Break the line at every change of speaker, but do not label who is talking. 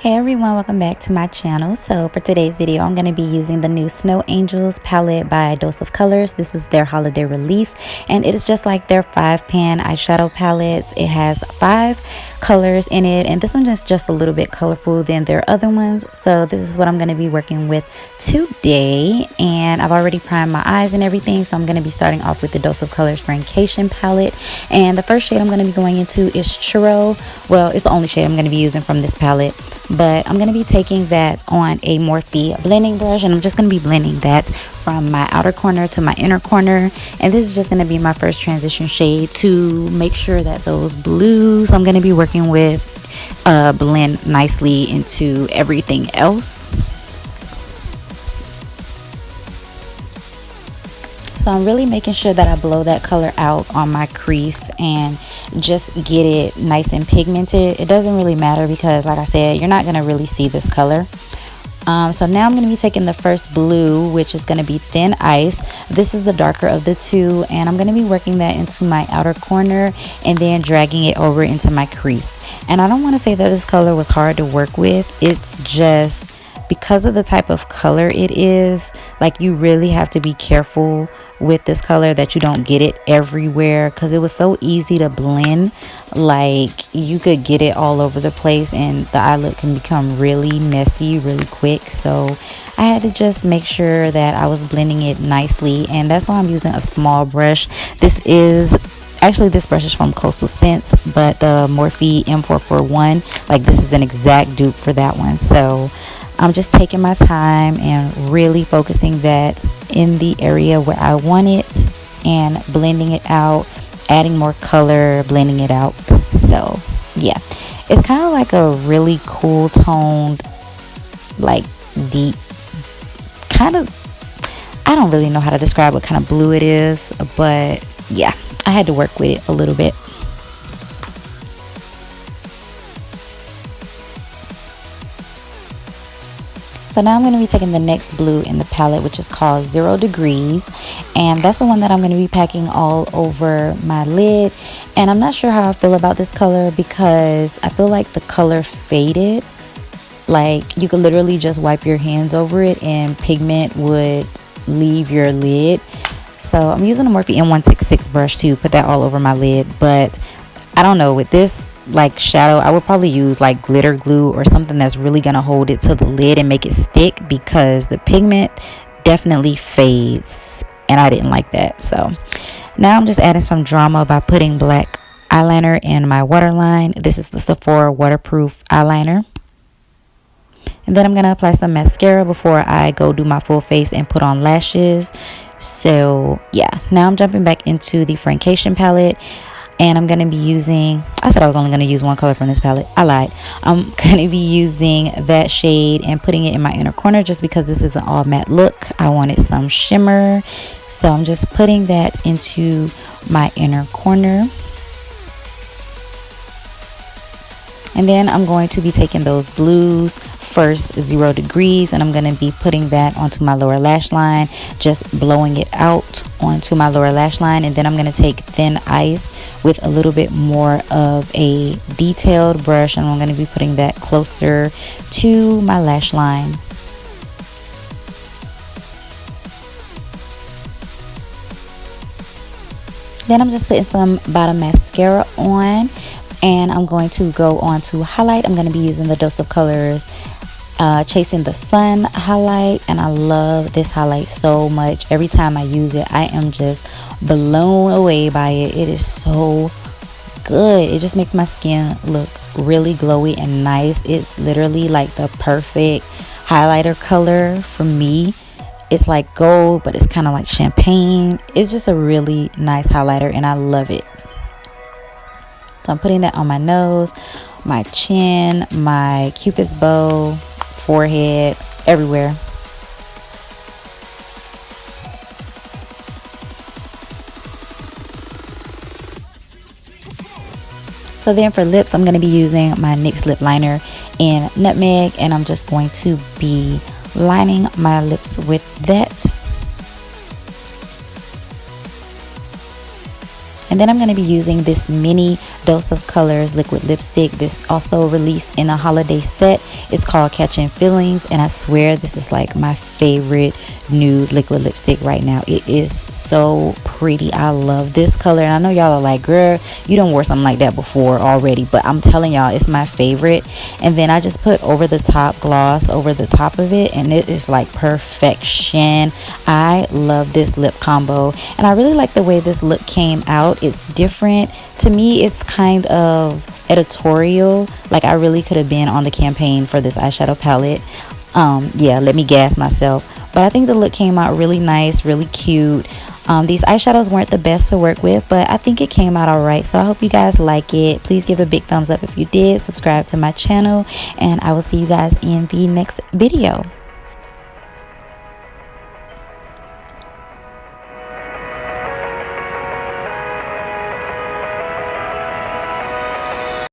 Hey everyone, welcome back to my channel. So for today's video, I'm going to be using the new Snow Angels palette by Dose of Colors. This is their holiday release, and it is just like their 5-pan eyeshadow palettes. It has 5 colors in it, and this one is just a little bit colorful than their other ones. So this is what I'm going to be working with today, and I've already primed my eyes and everything. So I'm going to be starting off with the Dose of Colors Friendcation palette, and the first shade I'm going to be going into is Churro. Well, it's the only shade I'm going to be using from this palette. But I'm going to be taking that on a Morphe blending brush, and I'm just going to be blending that from my outer corner to my inner corner. And this is just going to be my first transition shade to make sure that those blues I'm going to be working with blend nicely into everything else. So I'm really making sure that I blow that color out on my crease and just get it nice and pigmented. It doesn't really matter because, like I said, you're not going to really see this color. So now I'm going to be taking the first blue, which is going to be Thin Ice. This is the darker of the two, and I'm going to be working that into my outer corner and then dragging it over into my crease. And I don't want to say that this color was hard to work with. It's just because of the type of color it is, like, you really have to be careful with this color that you don't get it everywhere, because it was so easy to blend. Like, you could get it all over the place and the eye look can become really messy really quick. So I had to just make sure that I was blending it nicely, and that's why I'm using a small brush. This brush is from Coastal Scents, but the Morphe M441, like, this is an exact dupe for that one. So I'm just taking my time and really focusing that in the area where I want it and blending it out, adding more color, blending it out. So yeah, it's kind of like a really cool toned, like, deep kind of, I don't really know how to describe what kind of blue it is, but yeah, I had to work with it a little bit. So now I'm going to be taking the next blue in the palette, which is called 0 Degrees. And that's the one that I'm going to be packing all over my lid. And I'm not sure how I feel about this color because I feel like the color faded. Like, you could literally just wipe your hands over it and pigment would leave your lid. So I'm using a Morphe M166 brush to put that all over my lid. But I don't know, with this like shadow, I would probably use like glitter glue or something that's really gonna hold it to the lid and make it stick, because the pigment definitely fades and I didn't like that. So now I'm just adding some drama by putting black eyeliner in my waterline. This is the Sephora waterproof eyeliner. And then I'm gonna apply some mascara before I go do my full face and put on lashes. So yeah, now I'm jumping back into the Friendcation palette. And I'm going to be using, I said I was only going to use one color from this palette. I lied. I'm going to be using that shade and putting it in my inner corner just because this is an all matte look. I wanted some shimmer. So I'm just putting that into my inner corner. And then I'm going to be taking those blues, first 0 Degrees, and I'm going to be putting that onto my lower lash line, just blowing it out onto my lower lash line. And then I'm going to take Thin Ice with a little bit more of a detailed brush, and I'm going to be putting that closer to my lash line. Then I'm just putting some bottom mascara on, and I'm going to go on to highlight. I'm going to be using the Dose of Colors Chasing the Sun highlight, and I love this highlight so much. Every time I use it, I am just blown away by it. It is so good. It just makes my skin look really glowy and nice. It's literally like the perfect highlighter color for me. It's like gold, but it's kind of like champagne. It's just a really nice highlighter, and I love it. So I'm putting that on my nose, my chin, my cupid's bow, forehead, everywhere. So then for lips, I'm going to be using my NYX lip liner in Nutmeg, and I'm just going to be lining my lips with that. And then I'm going to be using this mini Dose of Colors liquid lipstick. This also released in a holiday set. It's called Catching Feelings, and I swear this is like my favorite nude liquid lipstick right now. It is so pretty. I love this color, and I know y'all are like, girl, you done wore something like that before already, but I'm telling y'all, it's my favorite. And then I just put over the top gloss over the top of it, and it is like perfection. I love this lip combo, and I really like the way this look came out. It's different to me. It's kind of editorial. Like, I really could have been on the campaign for this eyeshadow palette. Yeah, let me gas myself, but I think the look came out really nice, really cute. These eyeshadows weren't the best to work with, but I think it came out alright. So I hope you guys like it. Please give a big thumbs up if you did. Subscribe to my channel, and I will see you guys in the next video.